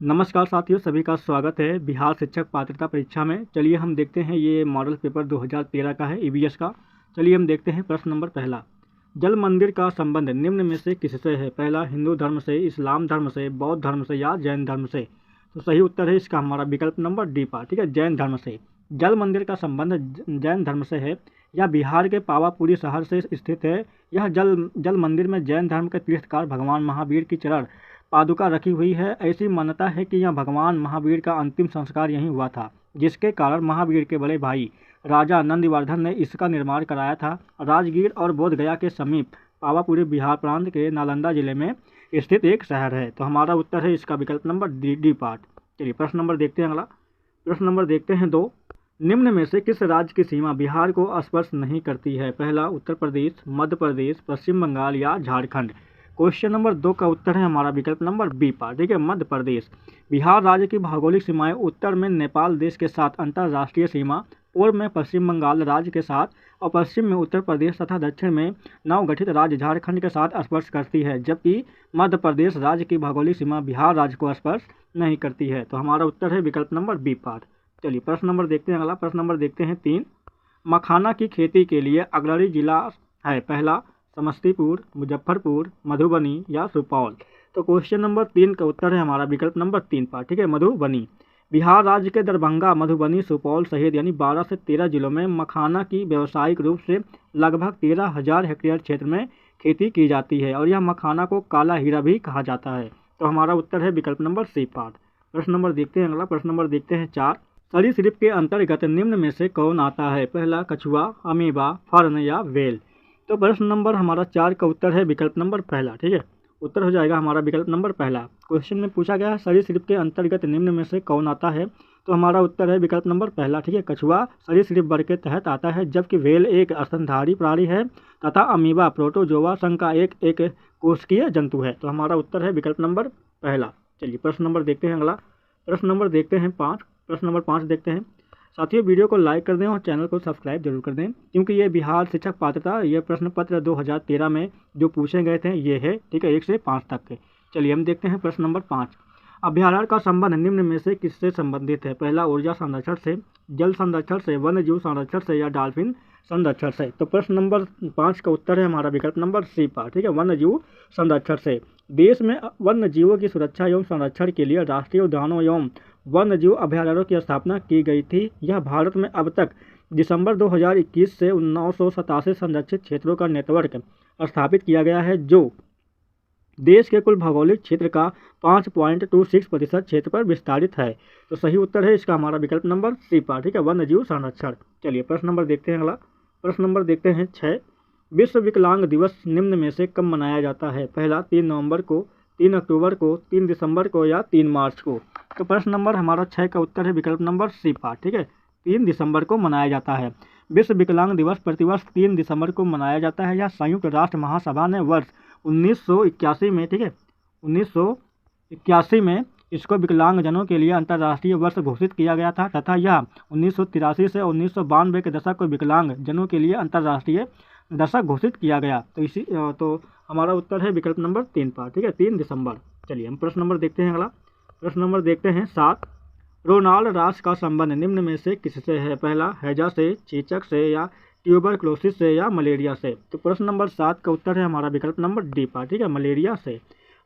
नमस्कार साथियों, सभी का स्वागत है बिहार शिक्षक पात्रता परीक्षा में। चलिए हम देखते हैं, ये मॉडल पेपर 2013 का है, ईवीएस का। चलिए हम देखते हैं प्रश्न नंबर पहला। जल मंदिर का संबंध निम्न में से किससे है? पहला, हिंदू धर्म से, इस्लाम धर्म से, बौद्ध धर्म से या जैन धर्म से। तो सही उत्तर है इसका हमारा विकल्प नंबर डी पार्ट, ठीक है, जैन धर्म से। जल मंदिर का संबंध जैन धर्म से है। यह बिहार के पावापुरी शहर से स्थित है। यह जल मंदिर में जैन धर्म के तीर्थकार भगवान महावीर की चरण पादुका रखी हुई है। ऐसी मान्यता है कि यह भगवान महावीर का अंतिम संस्कार यहीं हुआ था, जिसके कारण महावीर के बड़े भाई राजा नंदीवर्धन ने इसका निर्माण कराया था। राजगीर और बोधगया के समीप पावापुरी बिहार प्रांत के नालंदा जिले में स्थित एक शहर है। तो हमारा उत्तर है इसका विकल्प नंबर डी पार्ट। चलिए प्रश्न नंबर देखते हैं अगला। प्रश्न नंबर देखते हैं 2। निम्न में से किस राज्य की सीमा बिहार को स्पर्श नहीं करती है? पहला, उत्तर प्रदेश, मध्य प्रदेश, पश्चिम बंगाल या झारखंड। क्वेश्चन नंबर 2 का उत्तर है हमारा विकल्प नंबर बी पार्ट, ठीक है, मध्य प्रदेश। बिहार राज्य की भौगोलिक सीमाएं उत्तर में नेपाल देश के साथ अंतर्राष्ट्रीय सीमा, पूर्व में पश्चिम बंगाल राज्य के साथ और पश्चिम में उत्तर प्रदेश तथा दक्षिण में नवगठित राज्य झारखंड के साथ स्पर्श करती है, जबकि मध्य प्रदेश राज्य की भौगोलिक सीमा बिहार राज्य को स्पर्श नहीं करती है। तो हमारा उत्तर है विकल्प नंबर बी पार्ट। चलिए प्रश्न नंबर देखते हैं अगला। प्रश्न नंबर देखते हैं 3। मखाना की खेती के लिए अग्रणी जिला है? पहला, समस्तीपुर, मुजफ्फरपुर, मधुबनी या सुपौल। तो क्वेश्चन नंबर 3 का उत्तर है हमारा विकल्प नंबर 3 पार्ट, ठीक है, मधुबनी। बिहार राज्य के दरभंगा, मधुबनी, सुपौल सहित यानी 12 से 13 जिलों में मखाना की व्यावसायिक रूप से लगभग 13,000 हेक्टेयर क्षेत्र में खेती की जाती है और यह मखाना को काला हीरा भी कहा जाता है। तो हमारा उत्तर है विकल्प नंबर सी पार्ट। प्रश्न नंबर देखते हैं अगला। प्रश्न नंबर देखते हैं 4। सरीसृप के अंतर्गत निम्न में से कौन आता है? पहला, कछुआ, अमीबा, फर्न या वेल। तो प्रश्न नंबर हमारा 4 का उत्तर है विकल्प नंबर पहला, ठीक है, उत्तर हो जाएगा हमारा विकल्प नंबर पहला। क्वेश्चन में पूछा गया है सरीसृप के अंतर्गत निम्न में से कौन आता है, तो हमारा उत्तर है विकल्प नंबर पहला, ठीक है, कछुआ सरीसृप वर्ग के तहत आता है, जबकि वेल एक स्तनधारी प्राणी है तथा अमीबा प्रोटोजोआ संघ का एक कोशिकीय जंतु है। तो हमारा उत्तर है विकल्प नंबर पहला। चलिए प्रश्न नंबर देखते हैं अगला। प्रश्न नंबर देखते हैं 5। प्रश्न नंबर 5 देखते हैं। साथियों, वीडियो को लाइक कर दें और चैनल को सब्सक्राइब जरूर कर दें, क्योंकि ये बिहार शिक्षक पात्रता ये प्रश्न पत्र 2013 में जो पूछे गए थे ये है, ठीक है, 1 से 5 तक के। चलिए हम देखते हैं प्रश्न नंबर 5। अभ्यारण्य का संबंध निम्न में से किससे संबंधित है? पहला, ऊर्जा संरक्षण से, जल संरक्षण से, वन्य जीव संरक्षण से या डॉल्फिन संरक्षण से। तो प्रश्न नंबर 5 का उत्तर है हमारा विकल्प नंबर सी पार्ट, ठीक है, वन्य जीव संरक्षण से। देश में वन्य जीवों की सुरक्षा एवं संरक्षण के लिए राष्ट्रीय उद्यानों एवं वन्य जीव अभ्यारण्यों की स्थापना की गई थी। यह भारत में अब तक दिसंबर 2021 से 987 संरक्षित क्षेत्रों का नेटवर्क स्थापित किया गया है, जो देश के कुल भौगोलिक क्षेत्र का 5.26% क्षेत्र पर विस्तारित है। तो सही उत्तर है इसका हमारा विकल्प नंबर सी पार्ट, ठीक है, वन्य जीव संरक्षण। चलिए प्रश्न नंबर देखते हैं अगला। प्रश्न नंबर देखते हैं 6। विश्व विकलांग दिवस निम्न में से कब मनाया जाता है? पहला, 3 नवंबर को, 3 अक्टूबर को, 3 दिसंबर को या 3 मार्च को। तो प्रश्न नंबर हमारा 6 का उत्तर है विकल्प नंबर सी पार्ट, ठीक है, 3 दिसंबर को मनाया जाता है। विश्व विकलांग दिवस प्रतिवर्ष 3 दिसंबर को मनाया जाता है। यह संयुक्त राष्ट्र महासभा ने वर्ष 1981 में, ठीक है, 1981 में इसको विकलांगजनों के लिए अंतर्राष्ट्रीय वर्ष घोषित किया गया था तथा यह 1983 से 1992 के दशक को विकलांगजनों के लिए अंतर्राष्ट्रीय दशक घोषित किया गया। तो हमारा उत्तर है विकल्प नंबर 3 पार्ट, ठीक है, 3 दिसंबर। चलिए हम प्रश्न नंबर देखते हैं अगला। प्रश्न नंबर देखते हैं 7। रोनाल्ड रास का संबंध निम्न में से किससे है? पहला, हैजा से, चेचक से या ट्यूबरक्लोसिस से या मलेरिया से। तो प्रश्न नंबर 7 का उत्तर है हमारा विकल्प नंबर डी पार्ट, ठीक है, मलेरिया से।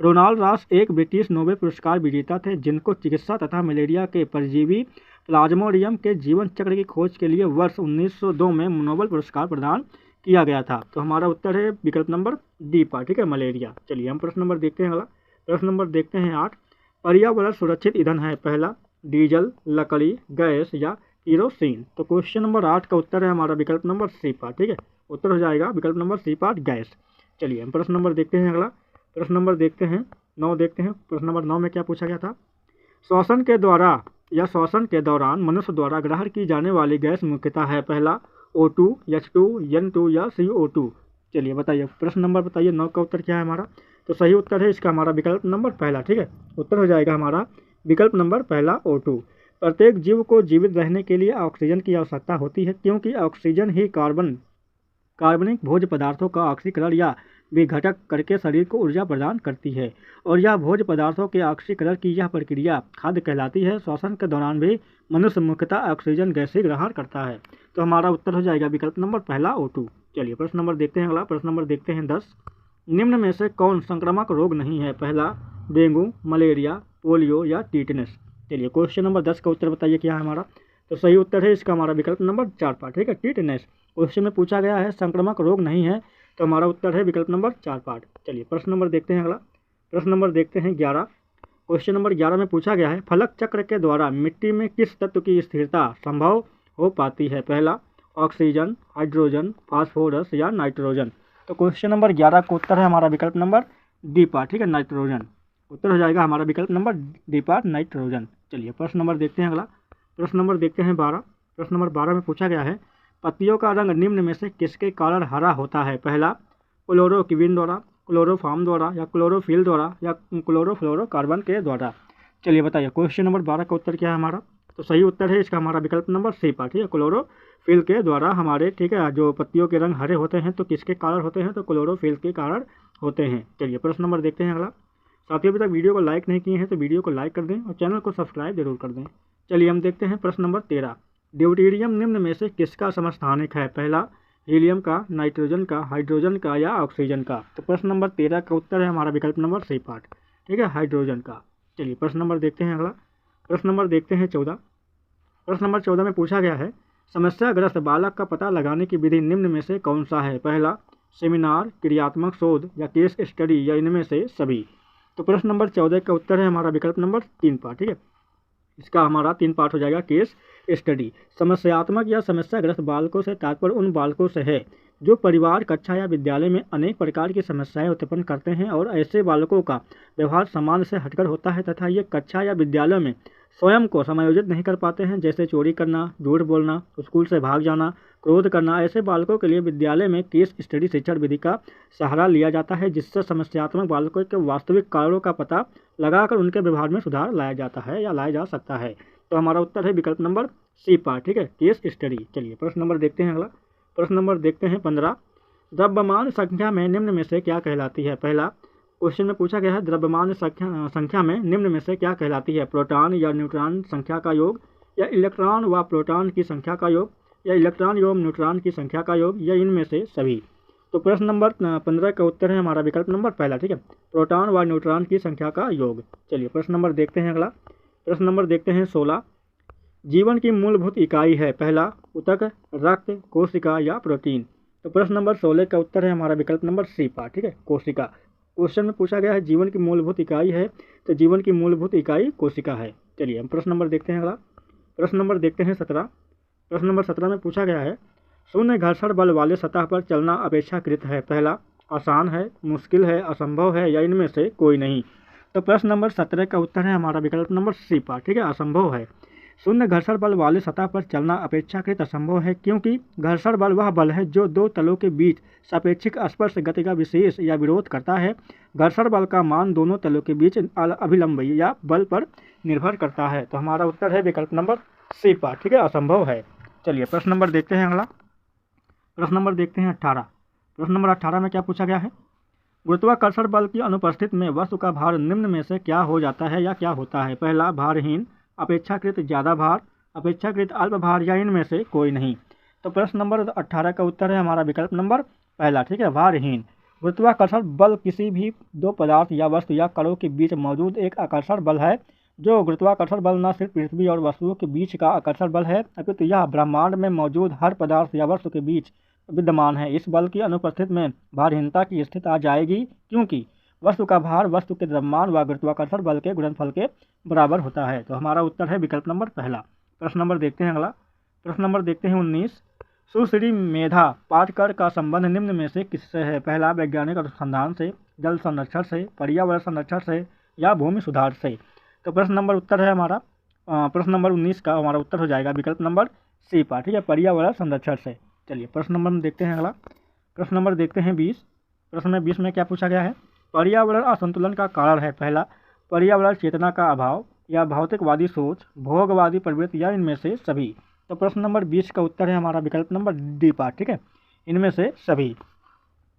रोनाल्ड रास एक ब्रिटिश नोबेल पुरस्कार विजेता थे, जिनको चिकित्सा तथा मलेरिया के परजीवी प्लाज्मोडियम के जीवन चक्र की खोज के लिए वर्ष 1902 में नोबेल पुरस्कार प्रदान किया गया था। तो हमारा उत्तर है विकल्प नंबर डी पार्ट, ठीक है, मलेरिया। चलिए हम प्रश्न नंबर देखते हैं अगला। प्रश्न नंबर देखते हैं 8। पर्यावरण सुरक्षित ईंधन है? पहला, डीजल, लकड़ी, गैस या केरोसिन। तो क्वेश्चन नंबर 8 का उत्तर है हमारा विकल्प नंबर सी पार्ट, ठीक है, उत्तर हो जाएगा विकल्प नंबर सी पार्ट, गैस। चलिए हम प्रश्न नंबर देखते हैं अगला। प्रश्न नंबर देखते हैं 9 देखते हैं। प्रश्न नंबर 9 में क्या पूछा गया था? श्वसन के द्वारा या श्वसन के दौरान मनुष्य द्वारा ग्रहण की जाने वाली गैस मुख्यतः है? पहला, O2, H2, N2 या CO2। चलिए बताइए, प्रश्न नंबर बताइए 9 का उत्तर क्या है हमारा? तो सही उत्तर है इसका हमारा विकल्प नंबर पहला, ठीक है, उत्तर हो जाएगा हमारा विकल्प नंबर पहला O2। प्रत्येक जीव को जीवित रहने के लिए ऑक्सीजन की आवश्यकता होती है, क्योंकि ऑक्सीजन ही कार्बनिक भोज्य पदार्थों का ऑक्सीकरण या विघटक करके शरीर को ऊर्जा प्रदान करती है। और यह भोज्य पदार्थों के ऑक्सीकरण की यह प्रक्रिया खाद्य कहलाती है। श्वसन के दौरान भी मनुष्य मुख्यतः ऑक्सीजन गैस ही ग्रहण करता है। तो हमारा उत्तर हो जाएगा विकल्प नंबर पहला O2। चलिए प्रश्न नंबर देखते हैं अगला। प्रश्न नंबर देखते हैं 10। निम्न में से कौन संक्रामक रोग नहीं है? पहला डेंगू, मलेरिया, पोलियो या टीटनेस। चलिए क्वेश्चन नंबर 10 का उत्तर बताइए क्या है हमारा। तो सही उत्तर है इसका हमारा विकल्प नंबर 4 पार्ट। ठीक है, टीटनेस क्वेश्चन में पूछा गया है, संक्रामक रोग नहीं है, तो हमारा उत्तर है विकल्प नंबर 4 पार्ट। चलिए प्रश्न नंबर देखते हैं अगला। प्रश्न नंबर देखते हैं 11। क्वेश्चन नंबर 11 में पूछा गया है, फलक चक्र के द्वारा मिट्टी में किस तत्व की स्थिरता संभव हो पाती है? पहला ऑक्सीजन, हाइड्रोजन, फास्फोरस या नाइट्रोजन। तो क्वेश्चन नंबर 11 का उत्तर है हमारा विकल्प नंबर डी पार्ट। ठीक है, नाइट्रोजन उत्तर हो जाएगा हमारा विकल्प नंबर डी पार्ट, नाइट्रोजन। चलिए प्रश्न नंबर देखते हैं अगला। प्रश्न नंबर देखते हैं 12। प्रश्न नंबर 12 में पूछा गया है, पत्तियों का रंग निम्न में से किसके कारण हरा होता है? पहला क्लोरोक्विन द्वारा, क्लोरोफॉर्म द्वारा या क्लोरोफिल द्वारा या क्लोरोफ्लोरोकार्बन के द्वारा। चलिए बताइए क्वेश्चन नंबर 12 का उत्तर क्या है हमारा। तो सही उत्तर है इसका हमारा विकल्प नंबर सी पार्ट। ठीक है, क्लोरोफिल के द्वारा हमारे, ठीक है, जो पत्तियों के रंग हरे होते हैं तो किसके कारण होते हैं? तो क्लोरोफिल के कारण होते हैं। चलिए प्रश्न नंबर देखते हैं अगला। साथियों अभी तक वीडियो को लाइक नहीं किए हैं तो वीडियो को लाइक कर दें और चैनल को सब्सक्राइब जरूर कर दें। चलिए हम देखते हैं प्रश्न नंबर 13। ड्यूटेरियम निम्न में से किसका समस्थानिक है? पहला हीलियम का, नाइट्रोजन का, हाइड्रोजन का या ऑक्सीजन का। तो प्रश्न नंबर 13 का उत्तर है हमारा विकल्प नंबर सी पार्ट। ठीक है, हाइड्रोजन का। चलिए प्रश्न नंबर देखते हैं अगला। प्रश्न नंबर देखते हैं 14। प्रश्न नंबर 14 में पूछा गया है, समस्याग्रस्त बालक का पता लगाने की विधि निम्न में से कौन सा है? पहला सेमिनार, क्रियात्मक शोध या केस स्टडी या इनमें से सभी। तो प्रश्न नंबर 14 का उत्तर है हमारा विकल्प नंबर 3 पार्ट। ठीक है, इसका हमारा 3 पार्ट हो जाएगा केस स्टडी। समस्यात्मक या समस्याग्रस्त बालकों से तात्पर्य उन बालकों से है जो परिवार, कक्षा या विद्यालय में अनेक प्रकार की समस्याएं उत्पन्न करते हैं और ऐसे बालकों का व्यवहार सामान्य से हटकर होता है तथा ये कक्षा या विद्यालय में स्वयं को समायोजित नहीं कर पाते हैं, जैसे चोरी करना, झूठ बोलना, स्कूल से भाग जाना, क्रोध करना। ऐसे बालकों के लिए विद्यालय में केस स्टडी शिक्षण विधि का सहारा लिया जाता है, जिससे समस्यात्मक बालकों के वास्तविक कारणों का पता लगाकर उनके व्यवहार में सुधार लाया जाता है या लाया जा सकता है। तो हमारा उत्तर है विकल्प नंबर सी पार्ट। ठीक है, केस स्टडी। चलिए प्रश्न नंबर देखते हैं अगला। प्रश्न नंबर देखते हैं 15। द्रव्यमान संख्या में निम्न में से क्या कहलाती है? पहला क्वेश्चन में पूछा गया है, द्रव्यमान संख्या में निम्न में से क्या कहलाती है? प्रोटॉन या न्यूट्रॉन संख्या का योग या इलेक्ट्रॉन व प्रोटॉन की संख्या का योग या इलेक्ट्रॉन एवं न्यूट्रॉन की संख्या का योग या इनमें से सभी। तो प्रश्न नंबर 15 का उत्तर है हमारा विकल्प नंबर पहला। ठीक है, प्रोटॉन व न्यूट्रॉन की संख्या का योग। चलिए प्रश्न नंबर देखते हैं अगला। प्रश्न नंबर देखते हैं 16। जीवन की मूलभूत इकाई है? पहला ऊतक, रक्त, कोशिका या प्रोटीन। तो प्रश्न नंबर 16 का उत्तर है हमारा विकल्प नंबर सी पार्ट। ठीक है, कोशिका। क्वेश्चन में पूछा गया है जीवन की मूलभूत इकाई है, तो जीवन की मूलभूत इकाई कोशिका है। चलिए हम प्रश्न नंबर देखते हैं अगला। प्रश्न नंबर देखते हैं 17। प्रश्न नंबर 17 में पूछा गया है, शून्य घर्षण बल वाले सतह पर चलना अपेक्षाकृत है? पहला आसान है, मुश्किल है, असंभव है या इनमें से कोई नहीं। तो प्रश्न नंबर 17 का उत्तर है हमारा विकल्प नंबर सी पार्ट। ठीक है, असंभव है। शून्य घर्षण बल वाले सतह पर चलना अपेक्षाकृत असंभव है, क्योंकि घर्षण बल वह बल है जो दो तलों के बीच सापेक्षिक स्पर्श गति का विशेष या विरोध करता है। घर्षण बल का मान दोनों तलों के बीच अभिलंब या बल पर निर्भर करता है। तो हमारा उत्तर है विकल्प नंबर सी पार्ट। ठीक है, असंभव है। चलिए प्रश्न नंबर देखते हैं अगला। प्रश्न नंबर देखते हैं 18। प्रश्न नंबर 18 में क्या पूछा गया है, गुरुत्वाकर्षण बल की अनुपस्थिति में वस्तु का भार निम्न में से क्या हो जाता है या क्या होता है? पहला भारहीन, अपेक्षाकृत ज़्यादा भार, अपेक्षाकृत अल्प भार या इनमें से कोई नहीं। तो प्रश्न नंबर 18 का उत्तर है हमारा विकल्प नंबर पहला। ठीक है, भारहीन। गुरुत्वाकर्षण बल किसी भी दो पदार्थ या वस्तु या कणों के बीच मौजूद एक आकर्षण बल है। जो गुरुत्वाकर्षण बल न सिर्फ पृथ्वी और वस्तुओं के बीच का आकर्षण बल है, अपितु यह ब्रह्मांड में मौजूद हर पदार्थ या वस्तु के बीच विद्यमान है। इस बल की अनुपस्थिति में भारहीनता की स्थिति आ जाएगी, क्योंकि वस्तु का भार वस्तु के द्रव्यमान व गुरुत्वाकर्षण बल के गुणनफल के बराबर होता है। तो हमारा उत्तर है विकल्प नंबर पहला। प्रश्न नंबर देखते हैं अगला। प्रश्न नंबर देखते हैं 19। सुश्री मेधा पाटकर का संबंध निम्न में से किससे है? पहला वैज्ञानिक अनुसंधान से, जल संरक्षण से, पर्यावरण संरक्षण से या भूमि सुधार से। तो प्रश्न नंबर उत्तर है हमारा प्रश्न नंबर 19 का हमारा उत्तर हो जाएगा विकल्प नंबर सी पार्ट। ठीक है, पर्यावरण संरक्षण से। चलिए प्रश्न नंबर हम देखते हैं अगला। प्रश्न नंबर देखते हैं 20। प्रश्न में 20 में क्या पूछा गया है, पर्यावरण असंतुलन का कारण है? पहला पर्यावरण चेतना का अभाव या भौतिकवादी सोच, भोगवादी प्रवृत्ति या इनमें से सभी। तो प्रश्न नंबर 20 का उत्तर है हमारा विकल्प नंबर डी पार्ट। ठीक है, इनमें से सभी।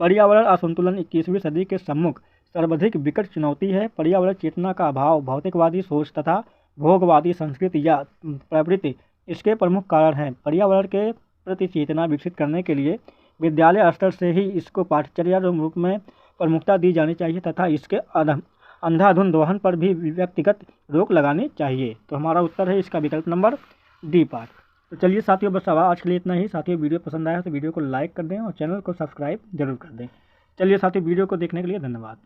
पर्यावरण असंतुलन 21वीं सदी के सम्मुख सर्वाधिक विकट चुनौती है। पर्यावरण चेतना का अभाव, भौतिकवादी सोच तथा भोगवादी संस्कृति या प्रवृत्ति इसके प्रमुख कारण हैं। पर्यावरण के प्रति चेतना विकसित करने के लिए विद्यालय स्तर से ही इसको पाठ्यचर्या रूप में प्रमुखता दी जानी चाहिए तथा इसके अंधाधुंध दोहन पर भी व्यक्तिगत रोक लगानी चाहिए। तो हमारा उत्तर है इसका विकल्प नंबर डी पार्ट। तो चलिए साथियों, बस आज के लिए इतना ही। साथियों, वीडियो पसंद आया तो वीडियो को लाइक कर दें और चैनल को सब्सक्राइब जरूर कर दें। चलिए साथियों, वीडियो को देखने के लिए धन्यवाद।